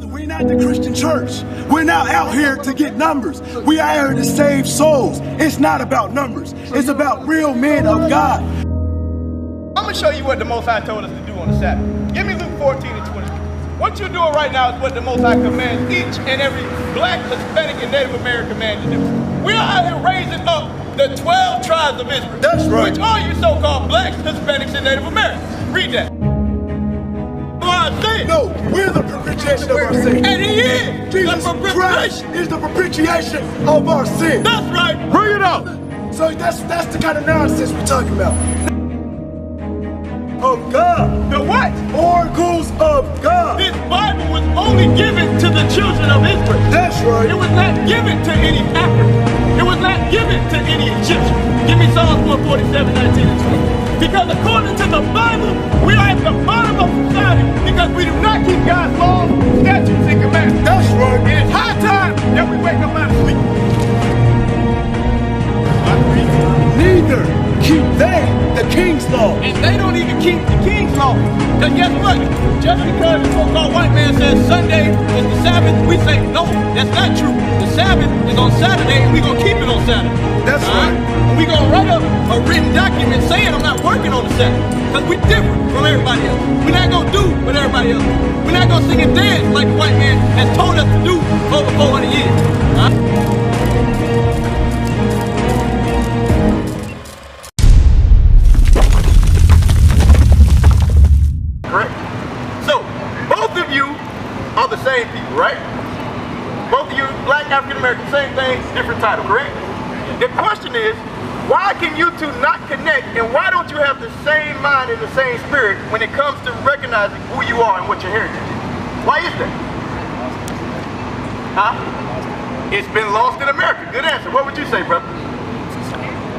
We're not the Christian church. We're not out here to get numbers. We are out here to save souls. It's not about numbers. It's about real men of God. I'm going to show you what the Most High told us to do on the Sabbath. Give me Luke 14 and 20. What you're doing right now is what the Most High commands each and every black, Hispanic, and Native American man to do. We are out here raising up the 12 tribes of Israel. That's right. Which are you so-called blacks, Hispanics, and Native Americans. Read that. No, we're the propitiation of our sin. And he is. Jesus Christ is the propitiation of our sin. That's right. Bring it up. So that's the kind of nonsense we're talking about. Of God. The what? Oracles of God. This Bible was only given to the children of Israel. That's right. It was not given to any African. It was not given to any Egyptian. Give me Psalms 147, 19 and 20. Because according to the Bible, we are at the bottom of society because we do not keep God's laws, statutes, and commandments. That's right. It is high time that we wake up out of sleep. Neither keep they the king's law. And they don't even keep the king's law. Because guess what? Just because the so-called white man says Sunday is the Sabbath, we say, no, that's not true. The Sabbath is on Saturday, and we're going to keep it on Saturday. That's right. And we're going to write up a written document saying I'm not working on the Sabbath. Because we're different from everybody else. We're not going to do what everybody else. We're not going to sing and dance like the white man has told us to do over 400 years. Correct? So, both of you are the same people, right? Both of you, black, African American, same thing, different title, correct? The question is, why can you two not connect, and why don't you have the same mind and the same spirit when it comes to recognizing who you are and what your heritage is? Why is that? Huh? It's been lost in America. Good answer. What would you say, brother?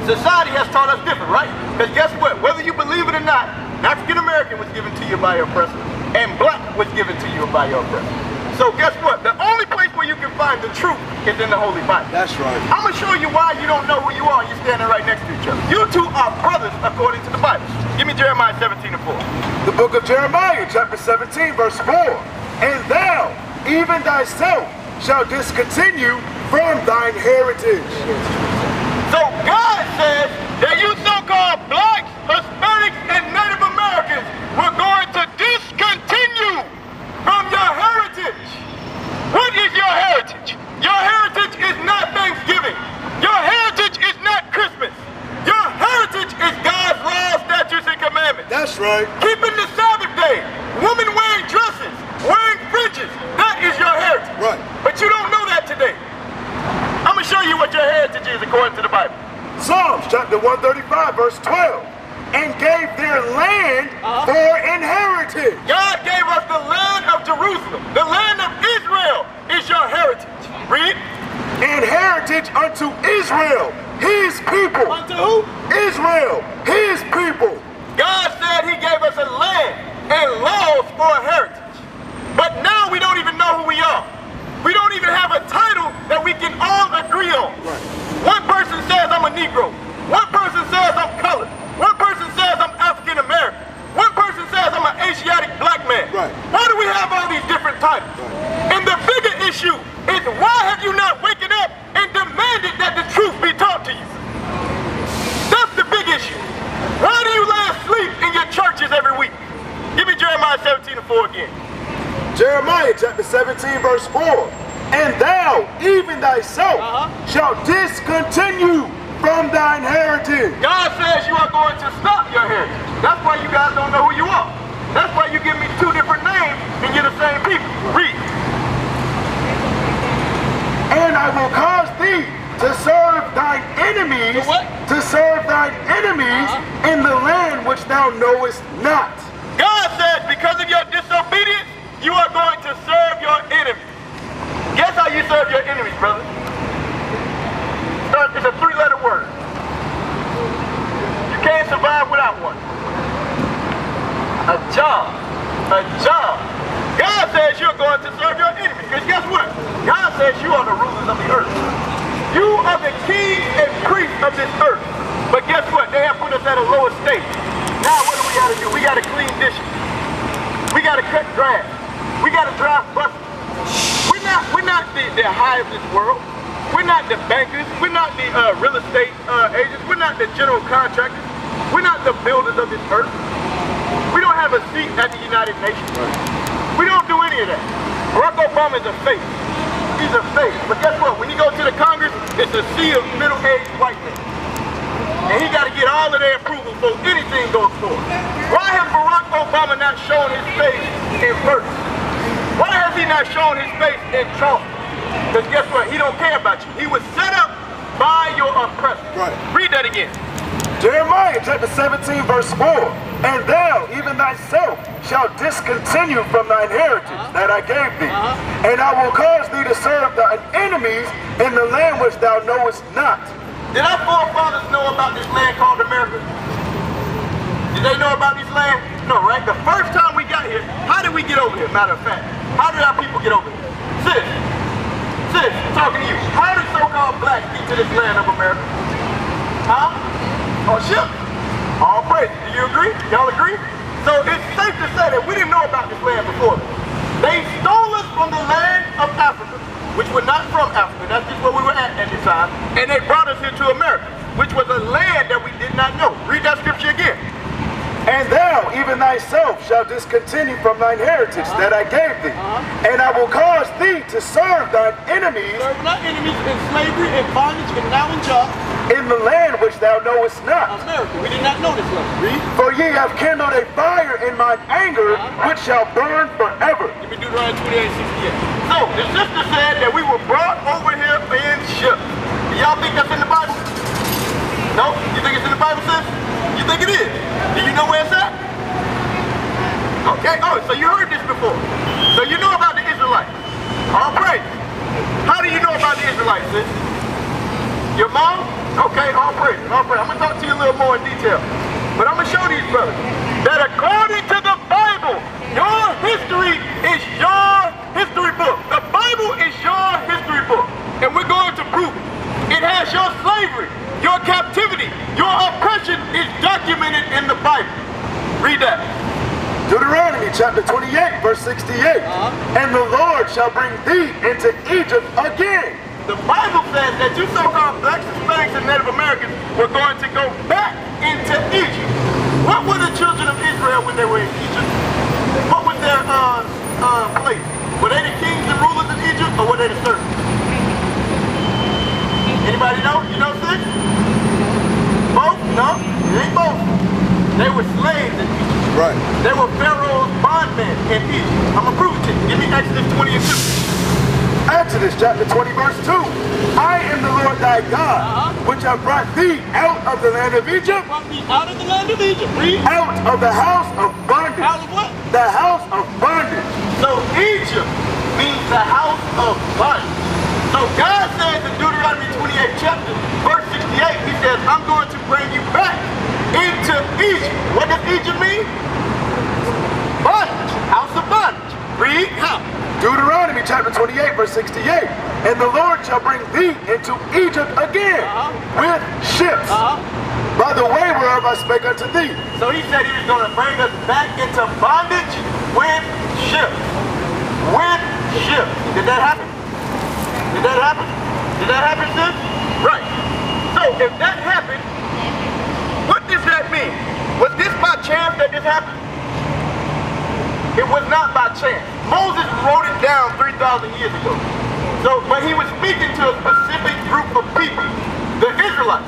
Society has taught us different, right? Because guess what? Whether you believe it or not, African American was given to you by your oppressor, and black was given to you by your oppressor. So guess what? The only place where you can find the truth is in the Holy Bible. That's right. I'm going to show you why you don't know who you are. You're standing right next to each other. You two are brothers according to the Bible. Give me Jeremiah 17 and 4. The book of Jeremiah, chapter 17, verse 4. And thou, even thyself, shall discontinue from thine heritage. So God says that you so-called blacks, Hispanics, and Native Americans were going to discontinue from your heritage. What is your heritage? Your heritage is not Thanksgiving. Your heritage is not Christmas. Your heritage is God's laws, statutes, and commandments. That's right. Keeping the Sabbath day, women wearing dresses, wearing fringes, that is your heritage. Right. But you don't know that today. I'm going to show you what your heritage is according to the Bible. Psalms chapter 135, verse 12. And gave their land for inheritance. God gave us the land of Jerusalem. The land of Israel is your heritage. Read. And heritage unto Israel, his people. Unto who? Israel, his people. God said he gave us a land and laws for a heritage. But now we don't even know who we are. We don't even have a title that we can all agree on. Right. One person says I'm a Negro. One person says I'm colored. One person says I'm African American. One person says I'm an Asiatic black man. Right. Why do we have all these different titles? Right. And the bigger issue is why have you not waken up and demanded that the truth be taught to you? That's the big issue. Why do you lay asleep in your churches every week? Give me Jeremiah 17 and 4 again. Jeremiah chapter 17, verse 4. And thou, even thyself, shall discontinue from thine heritage. God says you are going to stop your heritage. That's why you guys don't know who you are. That's why you give me two different names and you're the same people. Read. And I will cause thee to serve thine enemies, to serve thine enemies in the land which thou knowest not. God says because of your disobedience, you are going to serve your enemies. Guess how you serve your enemies, brother? It's a three-letter word. You can't survive without one. A job. A job. God says you're going to serve your enemies. Because guess what? God says you are the rulers of the earth. You are the kings and priests of this earth. But guess what? They have put us at a lower state. Now what do? We got to clean dishes. We got to cut grass. We got to drive buses. We're not the high of this world. We're not the bankers. We're not the real estate agents. We're not the general contractors. We're not the builders of this earth. We don't have a seat at the United Nations. We don't do any of that. Barack Obama is a face. He's a face. But guess what? When you go to the Congress, it's a sea of middle-aged white men. And he got to get all of their approval before anything goes forward. Why has Barack Obama not shown his face in person? Why has he not shown his face in Charleston? Because guess what? He don't care about you. He was set up by your oppressor. Right. Read that again. Jeremiah chapter 17 verse 4. And thou, even thyself, shalt discontinue from thine heritage that I gave thee. And I will cause thee to serve thine enemies in the land which thou knowest not. Did our forefathers know about this land called America? Did they know about this land? No, right? The first time we got here, how did we get over here? Matter of fact, how did our people get over here? Sis, talking to you. How did so-called blacks get to this land of America? Huh? On ship. All praise. Do you agree? Y'all agree? So it's safe to say that we didn't know about this land before. They stole us from the land of Africa, which were not from Africa. That's just where we were at this time. And they brought us here to America, which was a land that we did not know. Read that scripture again. And thou, even thyself, shalt discontinue from thine heritage that I gave thee. And I will cause thee to serve thine enemies. Serve not enemies in slavery, in bondage, and now in jobs. In the land which thou knowest not. America, we did not know this land. Read. For ye have kindled a fire in mine anger, which shall burn forever. Give me Deuteronomy 28:68. So, the sister said that we were brought over here in ships. Do y'all think that's in the Bible? No? You think it's in the Bible, sis? You think it is? Do you know where it's at? Okay, oh, so you heard this before. So you know about the Israelites. All praise. How do you know about the Israelites, sis? Your mom? Okay, all praise, all praise. I'm going to talk to you a little more in detail. But I'm going to show these brothers that according to the Bible, your history is your history book. The Bible is your history book. And we're going to prove it. It has your slavery, your captivity, your oppression is documented in the Bible. Read that. Deuteronomy chapter 28 verse 68. And the Lord shall bring thee into Egypt again. The Bible says that you so-called blacks, Hispanics, and Native Americans were going to go back into Egypt. What were the children of Israel when they were in Egypt? What was their place? Were they the kings and rulers of Egypt, or were they the servants? Anybody know? You know, sis? Both? No? It ain't both. They were slaves in Egypt. Right. They were Pharaoh's bondmen in Egypt. I'm going to prove it to you. Give me Exodus 20 and 2. Exodus chapter 20 verse 2. I am the Lord thy God, which have brought thee out of the land of Egypt. Brought thee out of the land of Egypt. Read. Out of the house of bondage. Out of what? The house of bondage. So Egypt means the house of bondage. So God says in Deuteronomy 28 chapter, verse 68, he says, I'm going to bring you back into Egypt. What does Egypt mean? Bondage. House of bondage. Read. How? Deuteronomy chapter 28 verse 68. And the Lord shall bring thee into Egypt again with ships, by the way whereof I spake unto thee. So he said he was going to bring us back into bondage with ships. With ships. Did that happen? Did that happen? Did that happen, sis? Right. So if that happened, what does that mean? Was this by chance that this happened? It was not by chance. Moses wrote it down 3,000 years ago. So, but he was speaking to a specific group of people, the Israelites.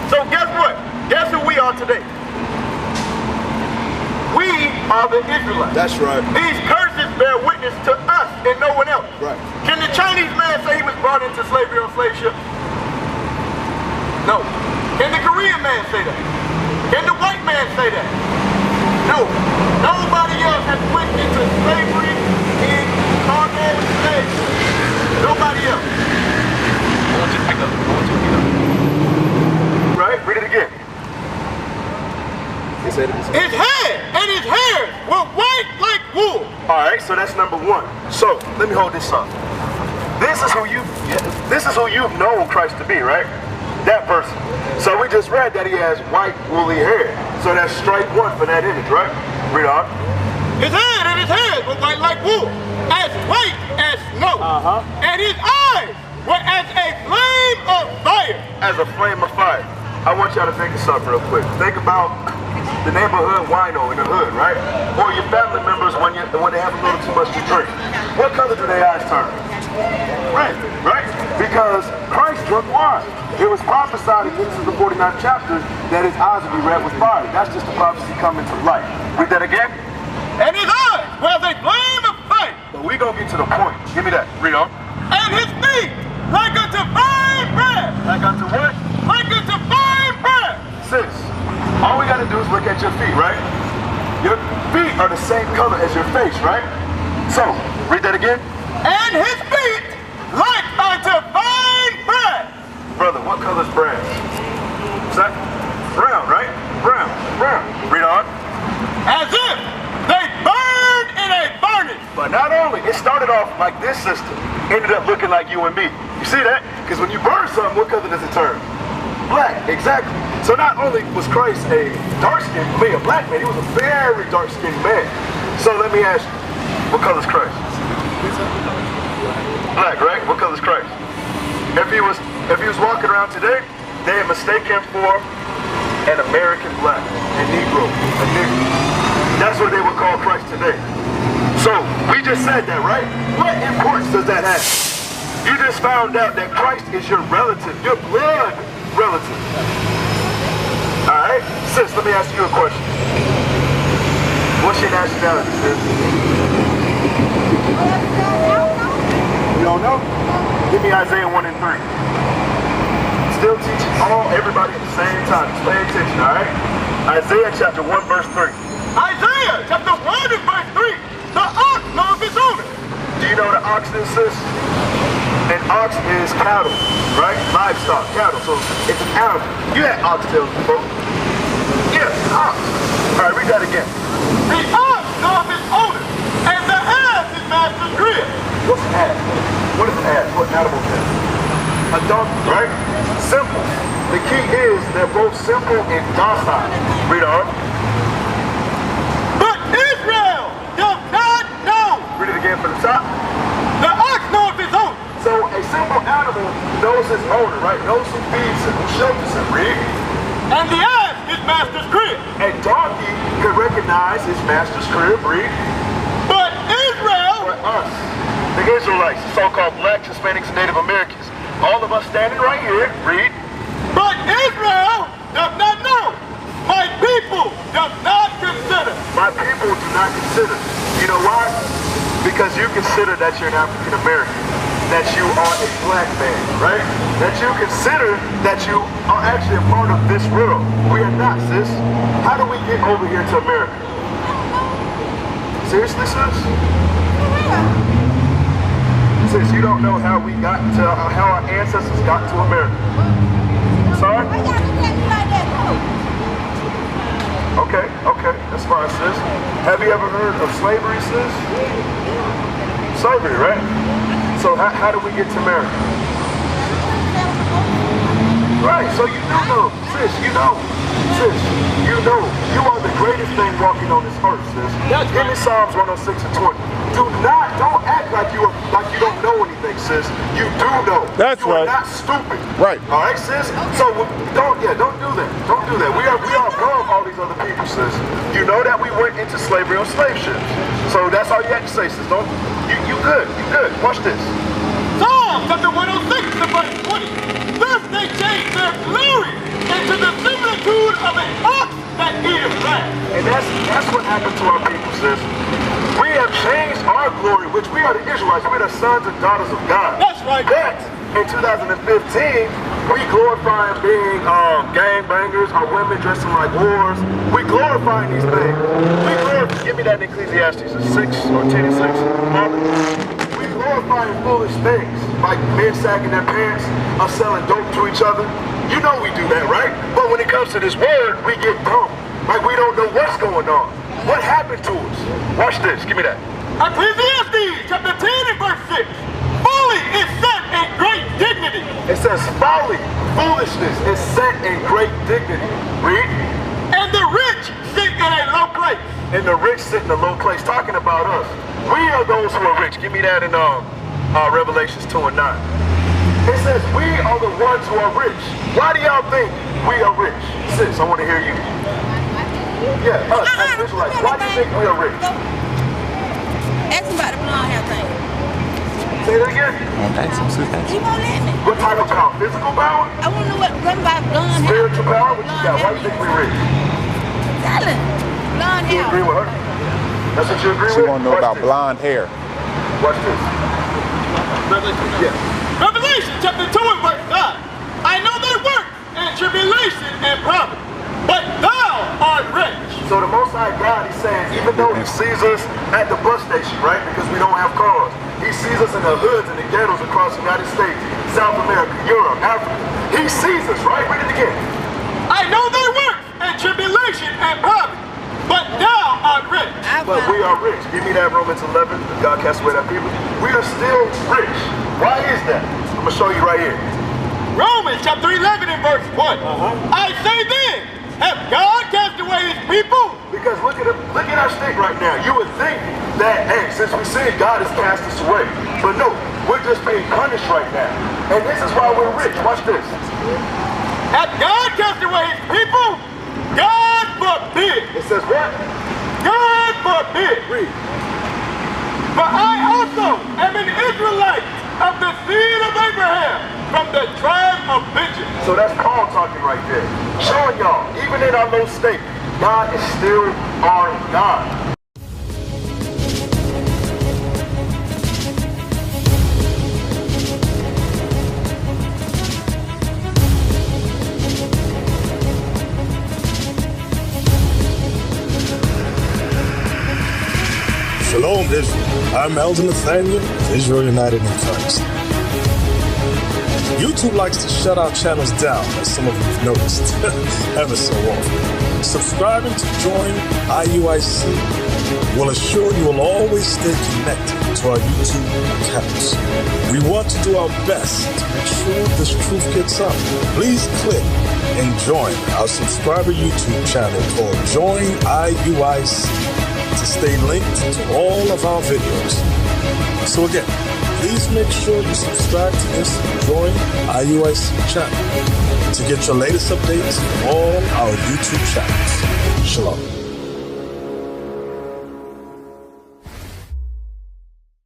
So guess what? Guess who we are today? We are the Israelites. That's right. These curses bear witness to us and no one else. Right. Can the Chinese man say he was brought into slavery on slave ships? No. Can the Korean man say that? Can the white man say that? No. Nobody else has went into slavery in cargo slaves. Nobody else. I want you to pick up. Right? Read it again. His head and his hair were white like wool. Alright, so that's number one. So let me hold this up. This is who you've known Christ to be, right? That person. So we just read that he has white woolly hair. So that's strike one for that image, right? Read on. His head and his hair were white like wool, as white as snow. And his eyes were as a flame of fire. As a flame of fire. I want y'all to think of something real quick. Think about the neighborhood wino in the hood, right? Or your family members when they have a little too much to drink. What color do their eyes turn? Red, right? Because Christ drank wine. It was prophesied in Genesis the 49th chapter that his eyes would be red with fire. That's just a prophecy coming to life. Read that again. And his eyes were as a flame of fire. But we gonna get to the point. Give me that. Read on. And his feet like unto fine bread. Like unto what? Like unto fine bread. Sis, all we gotta do is look at your feet, right? Your feet are the same color as your face, right? So, read that again. And his feet like unto fine bread. Brother, what color is brass? Is that brown, right? Brown, brown. Read on. As if they burned in a furnace. But not only, it started off like this system, ended up looking like you and me. You see that? Because when you burn something, what color does it turn? Black, exactly. So not only was Christ a dark-skinned man, a black man, he was a very dark-skinned man. So let me ask you, what color is Christ? Black, right? What color is Christ? If he was walking around today, they would mistake him for an American black, a Negro, a nigger. That's what they would call Christ today. So we just said that, right? What importance does that have? You just found out that Christ is your relative, your blood relative. All right, sis, let me ask you a question. What's your nationality, sis? You don't know? Give me Isaiah 1 and 3. Still teaching everybody at the same time. Just pay attention, all right? Isaiah chapter 1, verse 3. Isaiah chapter 1 and verse 3. The ox knows his owner. Do you know what an ox is, sis? An ox is cattle, right? Livestock, cattle. So it's an animal. You had oxtails before. Yeah, ox. All right, read that again. The ox knows his owner, and the ass his master's crib. What's an ass? What is an ass? What animal is that? A donkey, right? Simple. The key is they're both simple and docile. Read on. But Israel does not know. Read it again from the top. The ox knows his owner. So a simple animal knows his owner, right? Knows who feeds him, who shelters him. Read. And the ass his master's crib. A donkey can recognize his master's crib. Read. But Israel. For us, the Israelites, the so-called blacks, Hispanics, and Native Americans, all of us standing right here. Read. But Israel does not know. My people does not consider. My people do not consider. You know why? Because you consider that you're an African American, that you are a black man, right? That you consider that you are actually a part of this world. We are not, sis. How do we get over here to America? Seriously, sis? Sis, you don't know how we got to, how our ancestors got to America. Sorry? Okay, that's fine, sis. Have you ever heard of slavery, sis? Slavery, right? So how do we get to America? Right, so you do know, sis, you know, you are the greatest thing walking on this earth, sis. Give me Psalms 106 and 20. Don't act like you don't know anything, sis. You do know. That's right. You are not stupid. Right. All right, sis. So don't do that. Don't do that. We are above all these other people, sis. You know that we went into slavery on slave ships. So that's all you have to say, sis. You good. Watch this. Psalm chapter 106 and verse 20. Thus they changed their glory into the similitude of an ox that eateth grass. And that's what happened to our people, sis. We have changed our glory, which we are the Israelites. We're the sons and daughters of God. That's right. But in 2015, we glorifying being gangbangers, our women dressing like whores. We glorifying these things. Give me that in Ecclesiastes 6 or 10 and 6. We glorifying foolish things, like men sagging their pants or selling dope to each other. You know we do that, right? But when it comes to this word, we get dumb. Like we don't know what's going on. What happened to us? Watch this. Give me that. Ecclesiastes chapter 10 and verse 6. Folly is set in great dignity. It says folly, foolishness is set in great dignity. Read. And the rich sit in a low place. And the rich sit in a low place. Talking about us. We are those who are rich. Give me that in Revelations 2 and 9. It says, we are the ones who are rich. Why do y'all think we are rich? Sis, I want to hear you. Yeah, us as Israelites. Why do you think we are rich? Ask him about the blonde hair thing. Say that again. He won't let me. What type of power? Physical power? I want to know what something about blonde hair. Spiritual power? What you got? Why do you think we rich? Tell him. Blonde You hair. agree with her? That's what you agree She with? want to know Watch about this. blonde hair. Watch this. Yeah. Revelation chapter 2 and verse 9. I know thy work and tribulation and poverty, but thou art rich. So the Most High God, he's saying, even though he sees us at the bus station, right, because we don't have cars, he sees us in the hoods and the ghettos across the United States, South America, Europe, Africa. He sees us, right? Read it again. I know thy work and tribulation and poverty, but thou art rich. But we are rich. Give me that Romans 11. God cast away that people. We are still rich. Why is that? I'm going to show you right here. Romans chapter 11 and verse 1. I say then, have God cast away his people? Because look at our state right now. You would think that, hey, since we sin, God has cast us away. But no, we're just being punished right now. And this is why we're rich. Watch this. Hath God cast away his people? God forbid. It says what? God forbid. Read. For I also am an Israelite of the seed of Abraham, from the tribe of Benjamin. So that's Paul talking right there. Showing y'all, even in our low state, God is still our God. Shalom, Israel. I'm Elder Nathaniel of Israel United in Christ. YouTube likes to shut our channels down, as some of you have noticed, ever so often. Subscribing to join IUIC will assure you will always stay connected to our YouTube accounts. We want to do our best to make sure this truth gets out. Please click and join our subscriber YouTube channel called Join IUIC to stay linked to all of our videos. So again, please make sure you subscribe to this Join IUIC channel to get your latest updates from all our YouTube channels. Shalom.